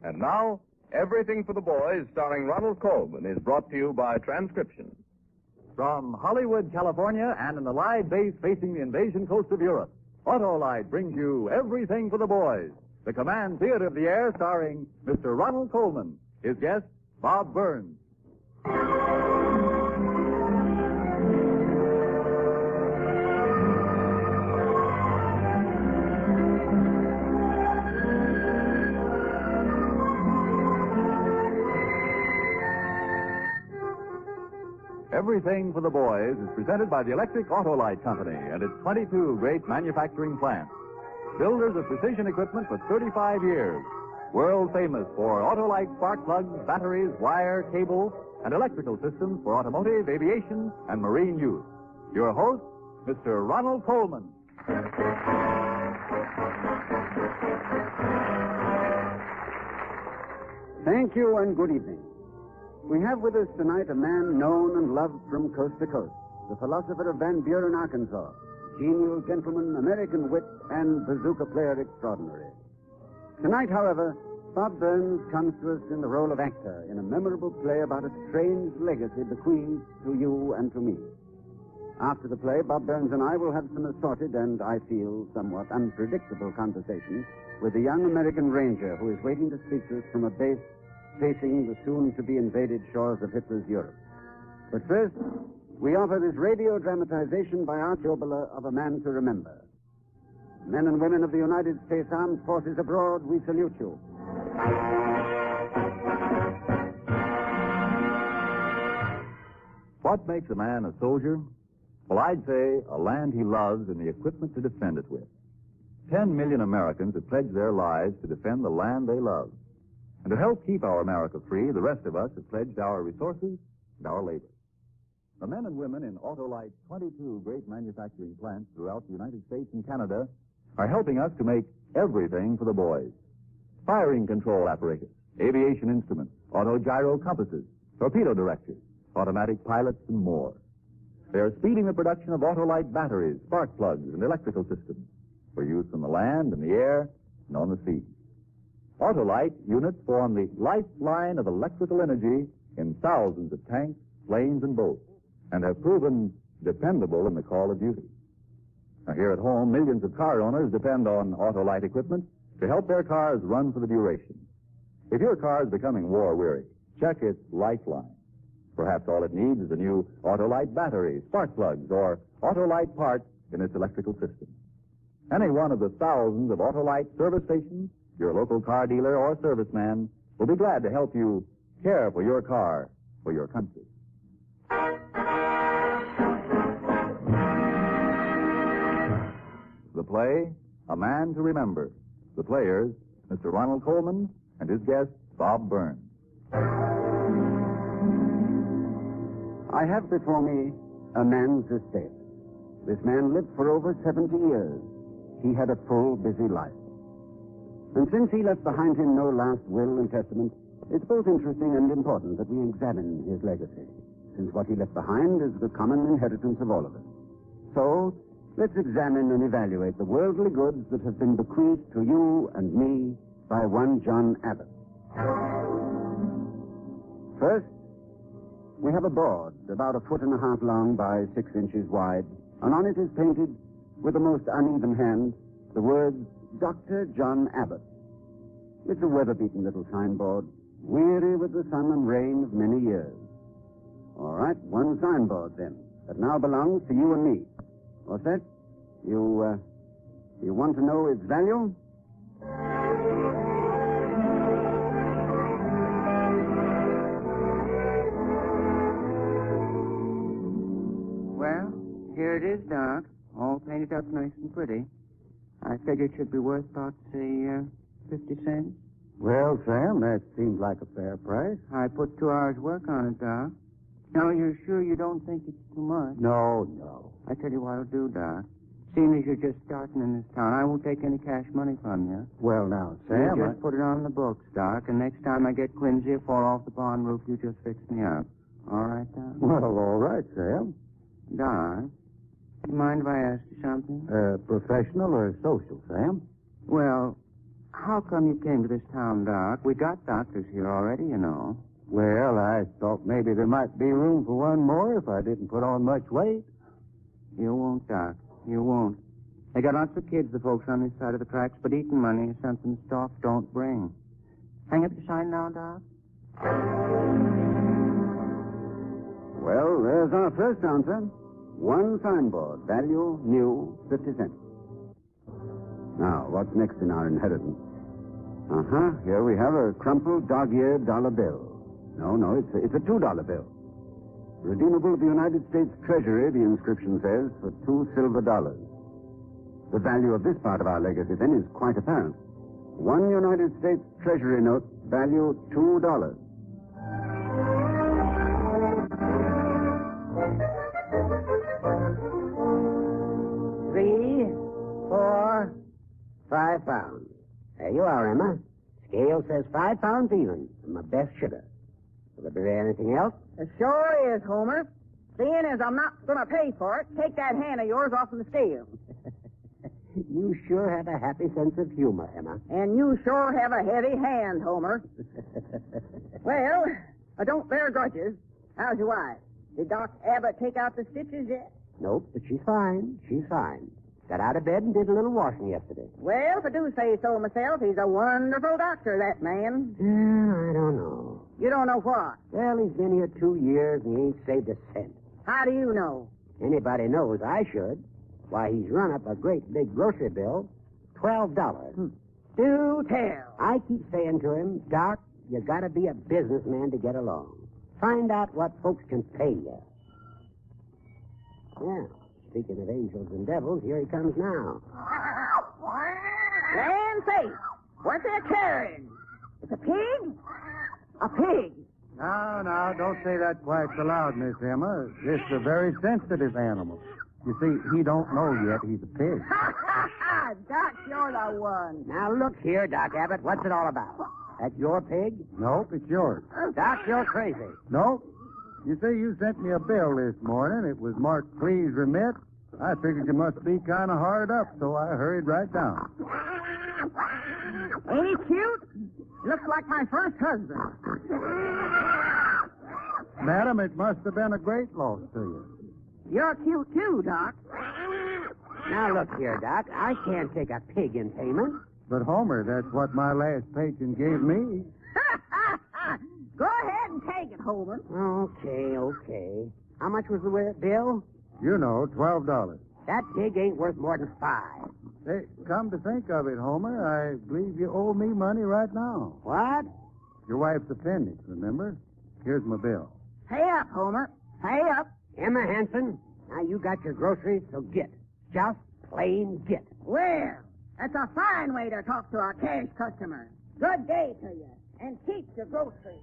And now, Everything for the Boys, starring Ronald Colman, is brought to you by Transcription. From Hollywood, California, and an Allied base facing the invasion coast of Europe, Autolite brings you Everything for the Boys, the Command Theater of the Air, starring Mr. Ronald Colman. His guest, Bob Burns. Everything for the Boys is presented by the Electric Autolite Company and its 22 great manufacturing plants. Builders of precision equipment for 35 years. World famous for Autolite spark plugs, batteries, wire, cable, and electrical systems for automotive, aviation, and marine use. Your host, Mr. Ronald Colman. Thank you and good evening. We have with us tonight a man known and loved from coast to coast, the philosopher of Van Buren, Arkansas, genial gentleman, American wit, and bazooka player extraordinary. Tonight, however, Bob Burns comes to us in the role of actor in a memorable play about a strange legacy bequeathed to you and to me. After the play, Bob Burns and I will have some assorted and, I feel, somewhat unpredictable conversation with the young American ranger who is waiting to speak to us from a base facing the soon-to-be-invaded shores of Hitler's Europe. But first, we offer this radio dramatization by Art Jobler of A Man to Remember. Men and women of the United States Armed Forces abroad, we salute you. What makes a man a soldier? Well, I'd say a land he loves and the equipment to defend it with. 10 million Americans have pledged their lives to defend the land they love. And to help keep our America free, the rest of us have pledged our resources and our labor. The men and women in Autolite's 22 great manufacturing plants throughout the United States and Canada are helping us to make everything for the boys. Firing control apparatus, aviation instruments, auto-gyro compasses, torpedo directors, automatic pilots, and more. They are speeding the production of Autolite batteries, spark plugs, and electrical systems for use on the land, in the air, and on the sea. Autolite units form the lifeline of electrical energy in thousands of tanks, planes, and boats, and have proven dependable in the call of duty. Now, here at home, millions of car owners depend on Autolite equipment to help their cars run for the duration. If your car is becoming war-weary, check its lifeline. Perhaps all it needs is a new Autolite battery, spark plugs, or Autolite parts in its electrical system. Any one of the thousands of Autolite service stations, your local car dealer or serviceman, will be glad to help you care for your car, for your country. The play, A Man to Remember. The players, Mr. Ronald Colman and his guest, Bob Burns. I have before me a man's estate. This man lived for over 70 years. He had a full, busy life. And since he left behind him no last will and testament, it's both interesting and important that we examine his legacy, since what he left behind is the common inheritance of all of us. So, let's examine and evaluate the worldly goods that have been bequeathed to you and me by one John Abbott. First, we have a board about 1.5 feet long by 6 inches wide, and on it is painted, with the most uneven hand, the words, Dr. John Abbott. It's a weather-beaten little signboard, weary with the sun and rain of many years. All right, one signboard, then, that now belongs to you and me. What's that? You want to know its value? Well, here it is, Doc. All painted up nice and pretty. I figured it should be worth about, say, 50 cents. Well, Sam, that seems like a fair price. I put 2 hours work on it, Doc. Now, you're sure you don't think it's too much? No. I tell you what I'll do, Doc. Seeing as you're just starting in this town, I won't take any cash money from you. Well, now, Sam... You just put it on the books, Doc, and next time I get clumsy or fall off the barn roof, you just fix me up. All right, Doc? Well, all right, Sam. Doc, do you mind if I ask you something? Professional or social, Sam? Well, How come you came to this town, Doc? We got doctors here already, you know. Well, I thought maybe there might be room for one more if I didn't put on much weight. You won't, Doc. You won't. They got lots of kids, the folks on this side of the tracks, but eating money is something Stoff don't bring. Hang up your sign now, Doc. Well, there's our first answer. One signboard, value new, 50 cents. Now, what's next in our inheritance? Here we have a crumpled, dog-eared dollar bill. No, it's a $2 bill. Redeemable at the United States Treasury, the inscription says, for $2 silver. The value of this part of our legacy, then, is quite apparent. One United States Treasury note, value $2. 3, 4, 5 pounds. There you are, Emma. Scale says 5 pounds even, from my best sugar. Will there be anything else? It sure is, Homer. Seeing as I'm not going to pay for it, take that hand of yours off the scale. You sure have a happy sense of humor, Emma. And you sure have a heavy hand, Homer. Well, I don't bear grudges. How's your wife? Did Doc Abbott take out the stitches yet? Nope, but she's fine. She's fine. Got out of bed and did a little washing yesterday. Well, if I do say so myself, he's a wonderful doctor, that man. I don't know. You don't know what? Well, he's been here 2 years and he ain't saved a cent. How do you know? Anybody knows I should. Why, he's run up a great big grocery bill, $12. Do tell. I keep saying to him, Doc, you gotta be a businessman to get along. Find out what folks can pay you. Yeah, speaking of angels and devils, here he comes now. Land safe. What they're carrying? It's a pig? A pig. Now, don't say that quite so loud, Miss Emma. This is a very sensitive animal. You see, he don't know yet he's a pig. Doc, you're the one. Now, look here, Doc Abbott, what's it all about? That your pig? Nope, it's yours. Doc, you're crazy. Nope. You see, you sent me a bill this morning. It was marked, please remit. I figured you must be kind of hard up, so I hurried right down. Ain't he cute? Looks like my first husband. Madam, it must have been a great loss to you. You're cute too, Doc. Now, look here, Doc. I can't take a pig in payment. But, Homer, that's what my last patron gave me. Go ahead and take it, Homer. Okay. How much was the bill? You know, $12. That pig ain't worth more than 5. Hey, come to think of it, Homer, I believe you owe me money right now. What? Your wife's appendix, remember? Here's my bill. Pay up, Homer. Pay up. Emma Hanson, now you got your groceries, so get. Just plain get. Well, that's a fine way to talk to a cash customer. Good day to you. And keep your groceries.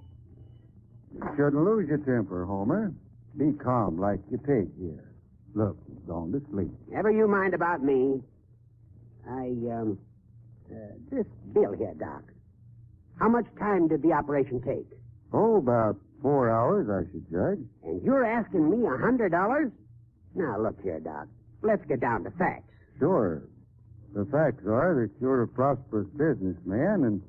You shouldn't lose your temper, Homer. Be calm like your pig here. Look, he's gone to sleep. Never you mind about me. This bill here, Doc. How much time did the operation take? Oh, about 4 hours, I should judge. And you're asking me $100? Now, look here, Doc. Let's get down to facts. Sure. The facts are that you're a prosperous businessman and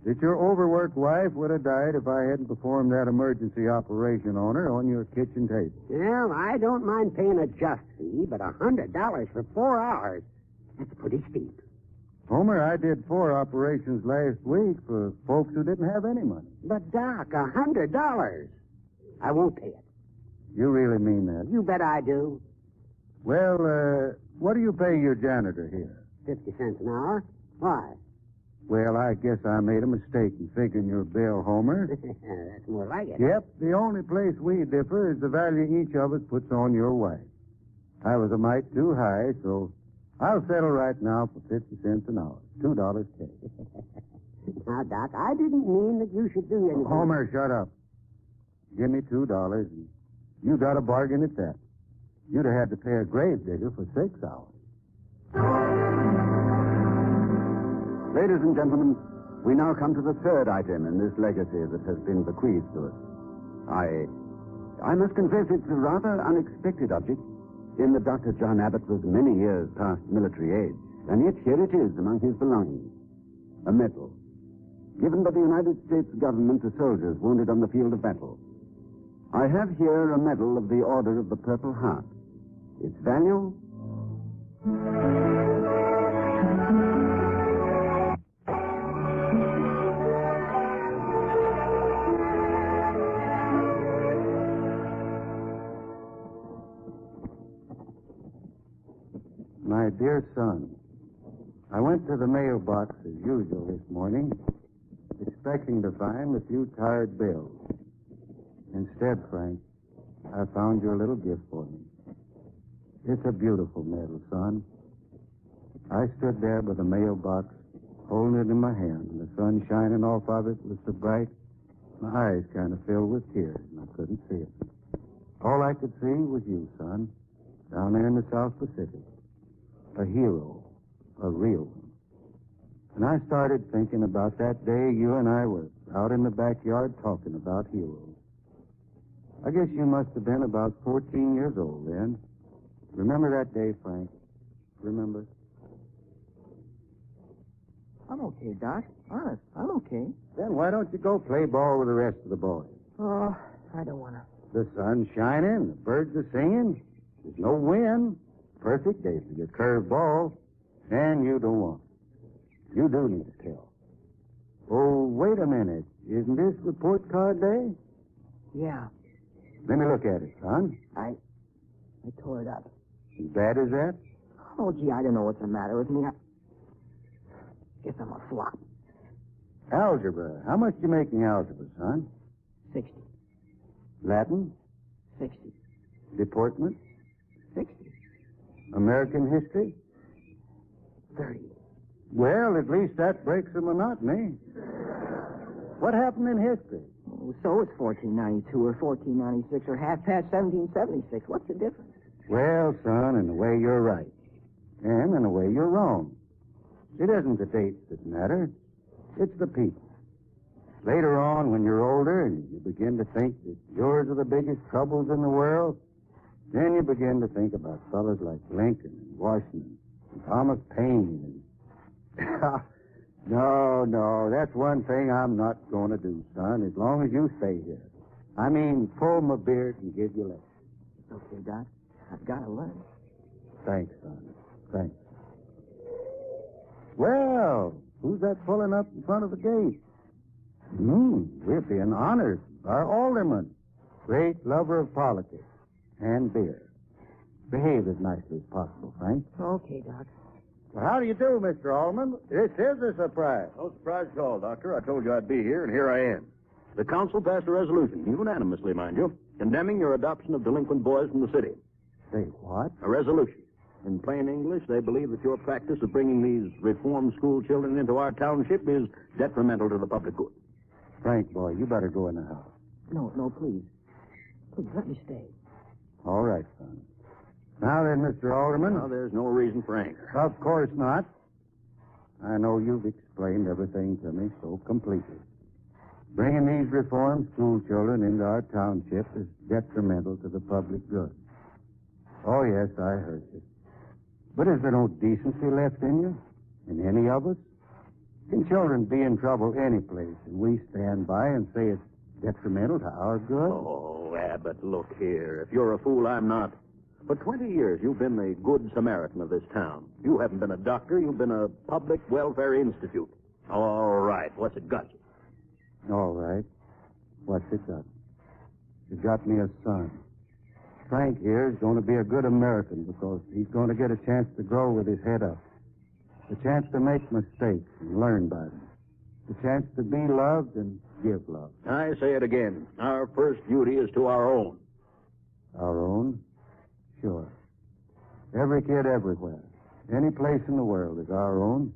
that your overworked wife would have died if I hadn't performed that emergency operation on her on your kitchen table. Well, I don't mind paying a just fee, but $100 for 4 hours, that's pretty steep. Homer, I did 4 operations last week for folks who didn't have any money. But, Doc, $100. I won't pay it. You really mean that? You bet I do. Well, what do you pay your janitor here? 50 cents an hour. Why? Well, I guess I made a mistake in figuring your bill, Homer. That's more like it. Yep, the only place we differ is the value each of us puts on your wife. I was a mite too high, so I'll settle right now for 50 cents an hour. $2 cash. Now, Doc, I didn't mean that you should do anything. Homer, shut up. Give me $2, and you got a bargain at that. You'd have had to pay a grave digger for 6 hours. Ladies and gentlemen, we now come to the third item in this legacy that has been bequeathed to us. I must confess it's a rather unexpected object, in that Dr. John Abbott was many years past military age, and yet here it is among his belongings. a medal, given by the United States government to soldiers wounded on the field of battle. I have here a medal of the Order of the Purple Heart. Its value? My dear son, I went to the mailbox as usual this morning, expecting to find a few tired bills. Instead, Frank, I found your little gift for me. It's a beautiful medal, son. I stood there by the mailbox, holding it in my hand, and the sun shining off of it was so bright, my eyes kind of filled with tears, and I couldn't see it. All I could see was you, son, down there in the South Pacific. A hero, a real one. And I started thinking about that day you and I were out in the backyard talking about heroes. I guess you must have been about 14 years old then. Remember that day, Frank? Remember? I'm okay, Doc. Honest, I'm okay. Then why don't you go play ball with the rest of the boys? Oh, I don't want to. The sun's shining, the birds are singing, there's no wind. Perfect day for your curved ball, and you don't want it. You do need to tell. Oh, wait a minute. Isn't this report card day? Yeah, Let me look at it, son. I tore it up. As bad as that? Oh, gee, I don't know what's the matter with me. I guess I'm a flop. Algebra. How much you making algebra, son? 60. Latin? 60. Deportment? 60. American history? 30. Well, at least that breaks the monotony. What happened in history? Oh, so it's 1492 or 1496 or half past 1776. What's the difference? Well, son, in a way you're right. And in a way you're wrong. It isn't the dates that matter. It's the people. Later on, when you're older and you begin to think that yours are the biggest troubles in the world, then you begin to think about fellas like Lincoln and Washington and Thomas Paine and... No, that's one thing I'm not going to do, son, as long as you stay here. I mean, pull my beard and give you lessons. Okay, Doc. I've got to learn. Thanks, son. Thanks. Well, who's that pulling up in front of the gate? We're being honored by our alderman, great lover of politics and beer. Behave as nicely as possible, Frank. Okay, Doc. Well, how do you do, Mr. Alderman? This is a surprise. No surprise at all, Doctor. I told you I'd be here, and here I am. The council passed a resolution, unanimously, mind you, condemning your adoption of delinquent boys from the city. Say what? A resolution. In plain English, they believe that your practice of bringing these reformed school children into our township is detrimental to the public good. Frank, boy, you better go in the house. No, please. Please, let me stay. All right, son. Now then, Mr. Alderman. Now, there's no reason for anger. Of course not. I know you've explained everything to me so completely. Bringing these reformed school children into our township is detrimental to the public good. Oh, yes, I heard you. But is there no decency left in you? In any of us? Can children be in trouble any place, and we stand by and say it's detrimental to our good? Oh, Abbott, look here. If you're a fool, I'm not. For 20 years, you've been the good Samaritan of this town. You haven't been a doctor. You've been a public welfare institute. All right. What's it got you? All right. What's it got? It got me a son. Frank here is going to be a good American because he's going to get a chance to grow with his head up. A chance to make mistakes and learn by them. A chance to be loved and give love. I say it again. Our first duty is to our own. Our own? Sure. Every kid everywhere, any place in the world is our own.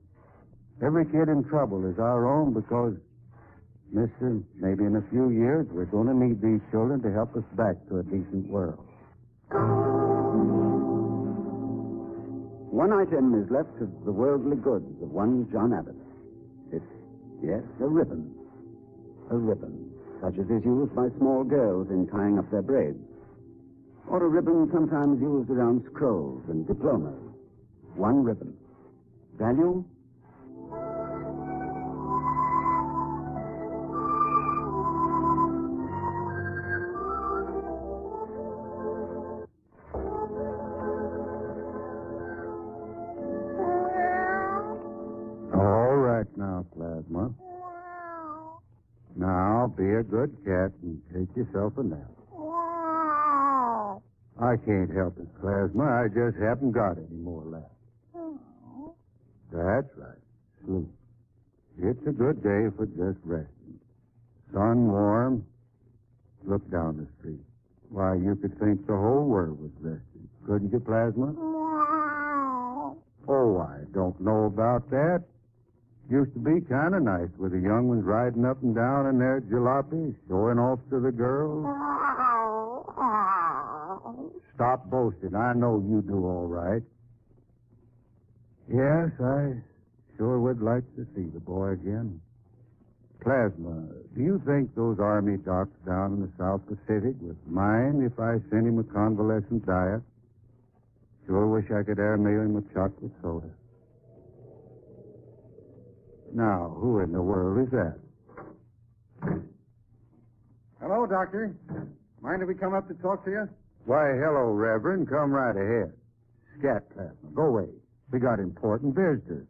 Every kid in trouble is our own because, mister, maybe in a few years we're going to need these children to help us back to a decent world. One item is left of the worldly goods of one John Abbott. It's, yes, a ribbon. A ribbon, such as is used by small girls in tying up their braids. Or a ribbon sometimes used around scrolls and diplomas. One ribbon. Value? Now, be a good cat and take yourself a nap. I can't help it, Plasma. I just haven't got any more left. That's right. Sleep. It's a good day for just resting. Sun warm. Look down the street. Why, you could think the whole world was resting. Couldn't you, Plasma? Oh, I don't know about that. Used to be kind of nice with the young ones riding up and down in their jalopies, showing off to the girls. Stop boasting. I know you do all right. Yes, I sure would like to see the boy again. Plasma, do you think those army docs down in the South Pacific would mind if I sent him a convalescent diet? Sure wish I could airmail him a chocolate soda. Now, who in the world is that? Hello, Doctor. Mind if we come up to talk to you? Why, hello, Reverend. Come right ahead. Scat, Plasma. Go away. We got important visitors.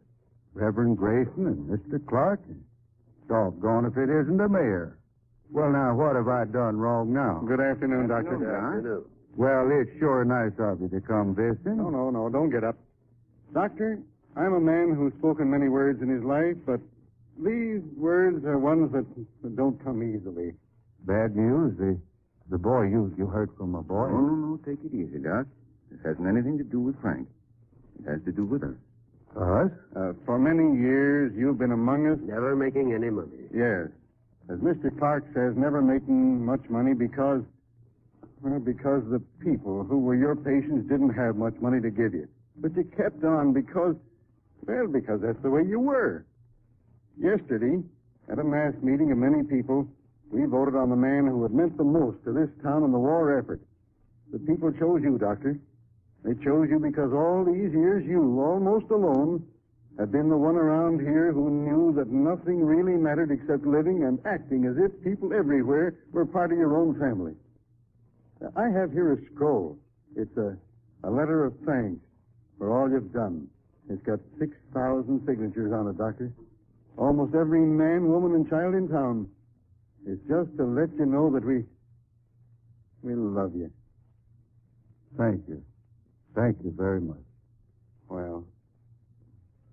Reverend Grayson and Mr. Clark. Doggone if it isn't the mayor. Well, now, what have I done wrong now? Good afternoon, Doctor. Good afternoon. Well, it's sure nice of you to come visiting. No, don't get up. Doctor, I'm a man who's spoken many words in his life, but these words are ones that don't come easily. Bad news. The boy you heard from a boy. No. Take it easy, Doc. This hasn't anything to do with Frank. It has to do with us. Us? For many years, you've been among us. Never making any money. Yes. As Mr. Clark says, never making much money because the people who were your patients didn't have much money to give you. But you kept on because that's the way you were. Yesterday, at a mass meeting of many people, we voted on the man who had meant the most to this town in the war effort. The people chose you, Doctor. They chose you because all these years you, almost alone, had been the one around here who knew that nothing really mattered except living and acting as if people everywhere were part of your own family. I have here a scroll. It's a letter of thanks for all you've done. It's got 6,000 signatures on it, Doctor. Almost every man, woman, and child in town. It's just to let you know that we love you. Thank you. Thank you very much. Well,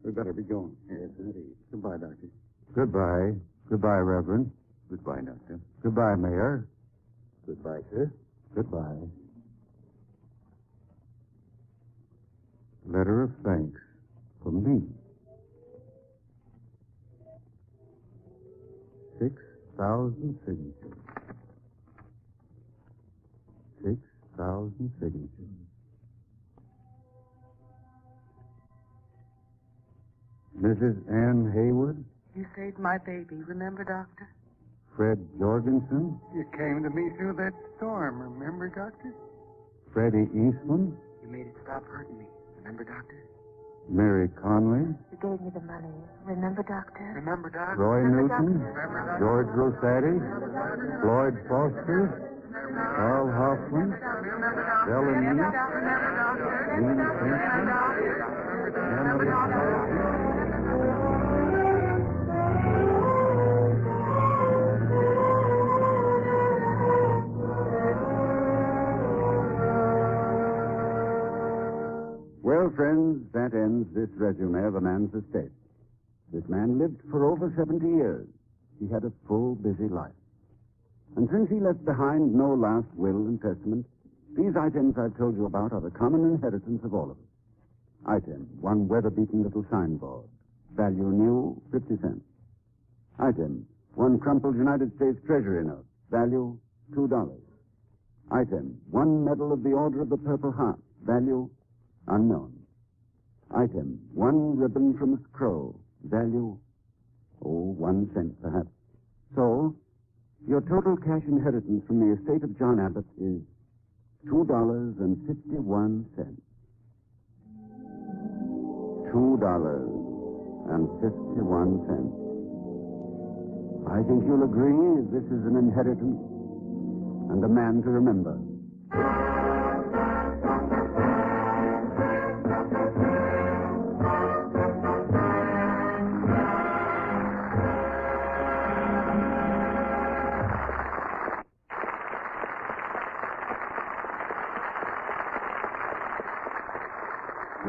we better be going. Yes, indeed. Goodbye, Doctor. Goodbye. Goodbye, Reverend. Goodbye, Doctor. Goodbye, Mayor. Goodbye, sir. Goodbye. Letter of thanks from me. 6,000 signatures. 6,000 signatures. Mrs. Ann Haywood? You saved my baby, remember, Doctor? Fred Jorgensen? You came to me through that storm, remember, Doctor? Freddie Eastman? You made it stop hurting me, remember, Doctor? Mary Conley? You gave me the money, remember, Doctor? Remember, Doctor? Roy Newton? Remember, Doctor? George Rosati? Floyd Foster? Carl Hoffman? Ellen Mead? Dean Simpson? Emily Carlson? Well, friends, that ends this resume of a man's estate. This man lived for over 70 years. He had a full, busy life. And since he left behind no last will and testament, these items I've told you about are the common inheritance of all of us. Item, one weather-beaten little signboard. Value new, 50 cents. Item, one crumpled United States Treasury note. Value, $2. Item, one medal of the Order of the Purple Heart. Value, unknown. Item, one ribbon from a scroll. Value, 1 cent perhaps. So, your total cash inheritance from the estate of John Abbott is $2.51. $2.51. I think you'll agree this is an inheritance and a man to remember.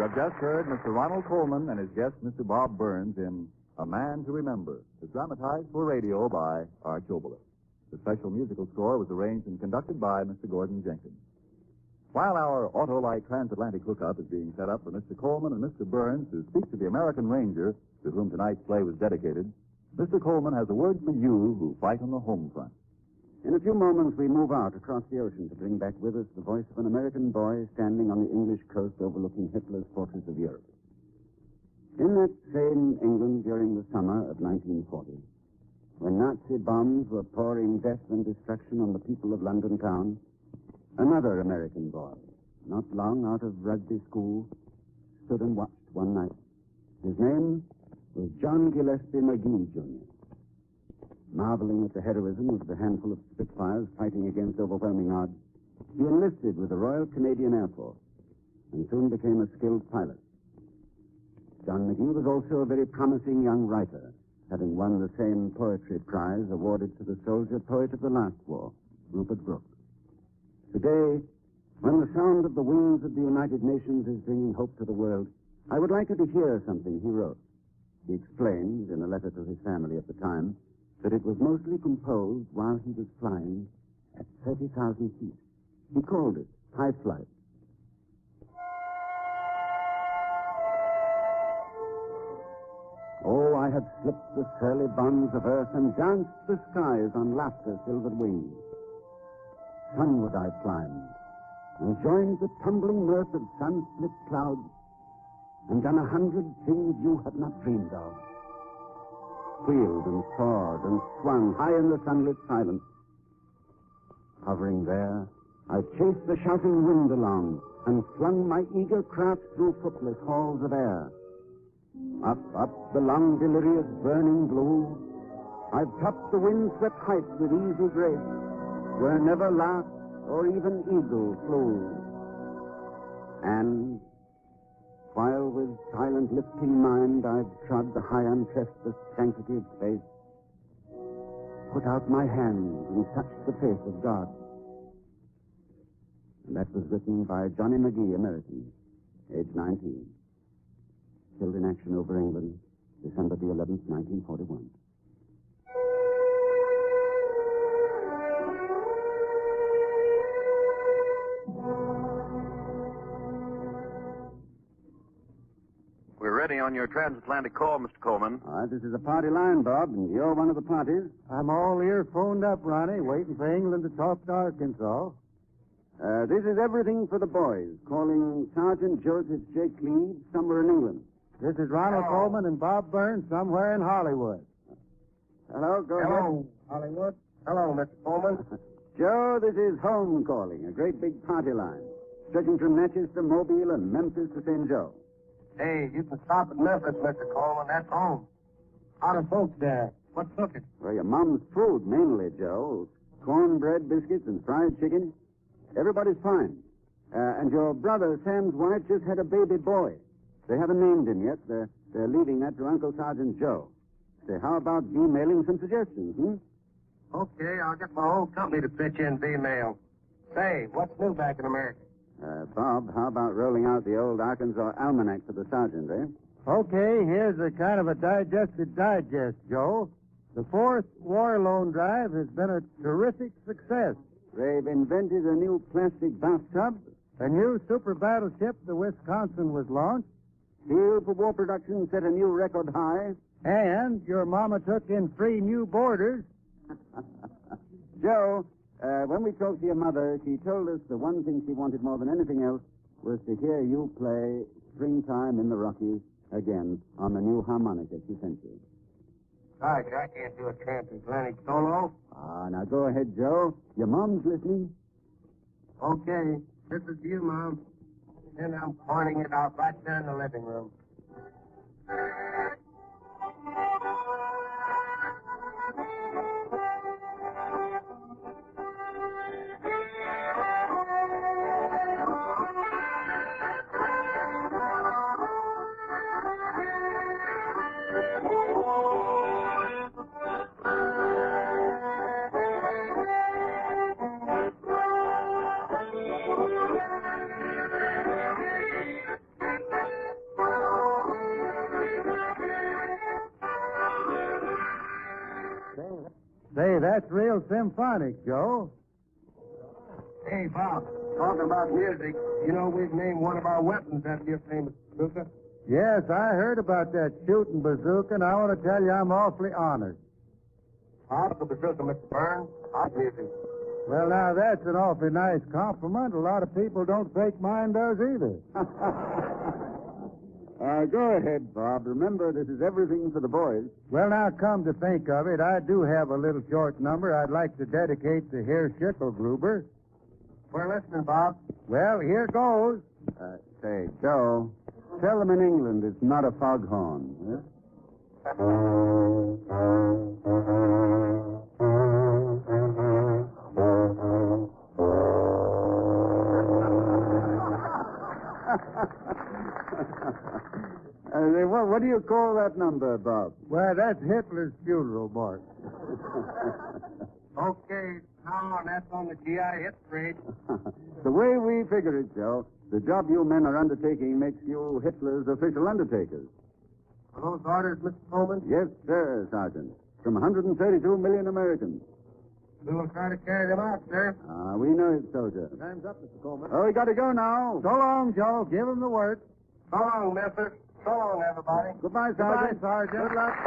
You have just heard Mr. Ronald Coleman and his guest, Mr. Bob Burns, in A Man to Remember, as dramatized for radio by Arch Oboler. The special musical score was arranged and conducted by Mr. Gordon Jenkins. While our Autolite transatlantic hookup is being set up for Mr. Coleman and Mr. Burns to speak to the American Ranger, to whom tonight's play was dedicated, Mr. Coleman has a word for you who fight on the home front. In a few moments, we move out across the ocean to bring back with us the voice of an American boy standing on the English coast overlooking Hitler's fortress of Europe. In that same England during the summer of 1940, when Nazi bombs were pouring death and destruction on the people of London town, another American boy, not long out of rugby school, stood and watched one night. His name was John Gillespie McGee, Jr. Marveling at the heroism of the handful of Spitfires fighting against overwhelming odds, he enlisted with the Royal Canadian Air Force and soon became a skilled pilot. John McGee was also a very promising young writer, having won the same poetry prize awarded to the soldier poet of the last war, Rupert Brooke. Today, when the sound of the wings of the United Nations is bringing hope to the world, I would like you to hear something he wrote. He explained, in a letter to his family at the time, that it was mostly composed while he was flying at 30,000 feet. He called it high flight. Oh, I had slipped the surly bonds of earth and danced the skies on laughter-silvered wings. Sunward I climbed and joined the tumbling mirth of sun-split clouds and done 100 things you had not dreamed of. Wheeled and soared and swung high in the sunlit silence. Hovering there, I chased the shouting wind along and flung my eager craft through footless halls of air. Up the long delirious burning blue, I've topped the wind-swept heights with easy grace, where never lark or even eagle flew. And while with silent lifting mind I've trod the high untrespassed sanctity of space, put out my hand and touched the face of God. And that was written by Johnny McGee, American, age 19. Killed in action over England, December the 11th, 1941. We're ready on your transatlantic call, Mr. Coleman. All right, this is a party line, Bob, and you're one of the parties. I'm all earphoned up, Ronnie, waiting for England to talk to Arkansas. This is everything for the boys, calling Sergeant Joseph J. Cleve somewhere in England. This is Ronald Coleman and Bob Burns somewhere in Hollywood. Hello, go ahead. Hollywood. Hello, Mr. Coleman. Joe, this is home calling, a great big party line, stretching from Natchez to Mobile and Memphis to St. Joe. Hey, you can stop at Memphis, Mr. Coleman. That's home. How the folks there? What's cooking? Well, your mom's food, mainly, Joe. Cornbread, biscuits, and fried chicken. Everybody's fine. And your brother, Sam's wife, just had a baby boy. They haven't named him yet. They're leaving that to Uncle Sergeant Joe. Say, how about emailing some suggestions, Okay, I'll get my whole company to pitch in V-mail. Say, what's new back in America? Bob, how about rolling out the old Arkansas Almanac for the sergeant, eh? Okay, here's a kind of a digested digest, Joe. The 4th War Loan Drive has been a terrific success. They've invented a new plastic bathtub. A new super battleship, the Wisconsin, was launched. Steel for war production set a new record high. And your mama took in 3 new boarders. Joe, when we talked to your mother, she told us the one thing she wanted more than anything else was to hear you play Springtime in the Rockies again on the new harmonica she sent you. I can't do a transatlantic solo. Now go ahead, Joe. Your mom's listening. Okay, this is you, Mom. And I'm pointing it out right there in the living room. Hey, that's real symphonic, Joe. Hey, Bob, talking about music, you know we've named one of our weapons after your famous bazooka? Yes, I heard about that shooting bazooka, and I want to tell you I'm awfully honored. Bob, the bazooka, Mr. Burns. I'll give you. Well, now, that's an awfully nice compliment. A lot of people don't think mine does either. Go ahead, Bob. Remember, this is everything for the boys. Well, now, come to think of it, I do have a little short number I'd like to dedicate to Herr Schickelgruber. We're listening, Bob. Well, here goes. Say, Joe, tell them in England it's not a foghorn. Huh? What do you call that number, Bob? Well, that's Hitler's funeral march. Okay, now that's on the GI hit parade. The way we figure it, Joe, the job you men are undertaking makes you Hitler's official undertakers. Are those orders, Mr. Coleman? Yes, sir, Sergeant. From 132 million Americans. We will try to carry them out, sir. We know it, soldier. Time's up, Mr. Coleman. Oh, we got to go now. So long, Joe. Give him the work. So long, mister. So long, everybody. Goodbye, Sergeant. Goodbye, Sergeant. Good luck.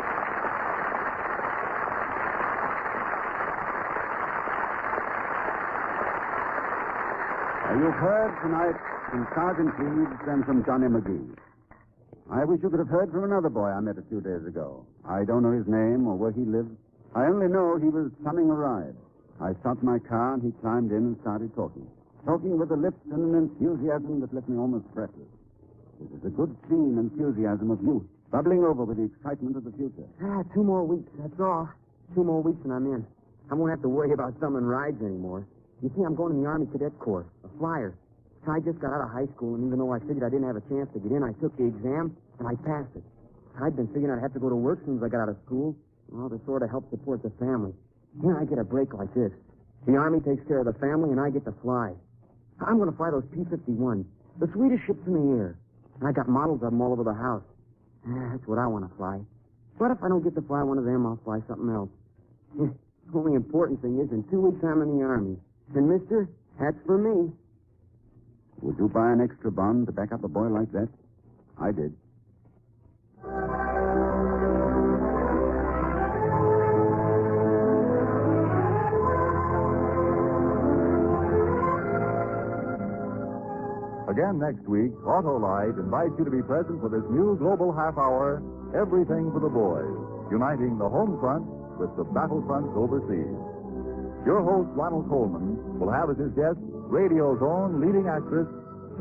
You've heard tonight from Sergeant Cleves and from Johnny McGee. I wish you could have heard from another boy I met a few days ago. I don't know his name or where he lives. I only know he was coming a ride. I stopped my car and he climbed in and started talking. Talking with a lift and an enthusiasm that left me almost breathless. It was a good clean enthusiasm of youth, bubbling over with the excitement of the future. 2 more weeks, that's all. 2 more weeks and I'm in. I won't have to worry about summer rides anymore. You see, I'm going in the Army Cadet Corps, a flyer. I just got out of high school, and even though I figured I didn't have a chance to get in, I took the exam, and I passed it. I'd been figuring I'd have to go to work as soon as I got out of school, well, to sort of help support the family. Then I get a break like this. The Army takes care of the family, and I get to fly. I'm going to fly those P-51, the sweetest ships in the air. And I got models of them all over the house. That's what I want to fly. But if I don't get to fly one of them, I'll fly something else. The only important thing is, in 2 weeks, I'm in the Army. And, mister, that's for me. Would you buy an extra bond to back up a boy like that? I did. Again next week, Autolite invites you to be present for this new global half hour, Everything for the Boys, uniting the home front with the battlefronts overseas. Your host, Ronald Coleman, will have as his guest radio's own leading actress,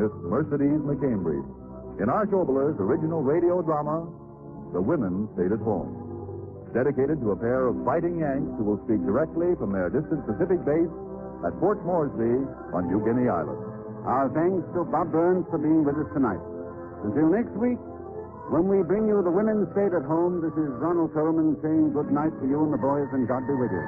Miss Mercedes McCambridge, in our Showbillers original radio drama, The Women Stayed at Home, dedicated to a pair of fighting Yanks who will speak directly from their distant Pacific base at Port Moresby on New Guinea Island. Our thanks to Bob Burns for being with us tonight. Until next week, when we bring you The Women Stayed at Home, this is Ronald Coleman saying good night to you and the boys, and God be with you.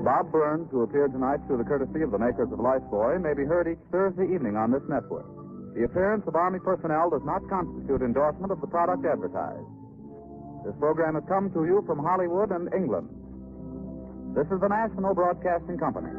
Bob Burns, who appeared tonight through the courtesy of the makers of Lifebuoy, may be heard each Thursday evening on this network. The appearance of Army personnel does not constitute endorsement of the product advertised. This program has come to you from Hollywood and England. This is the National Broadcasting Company.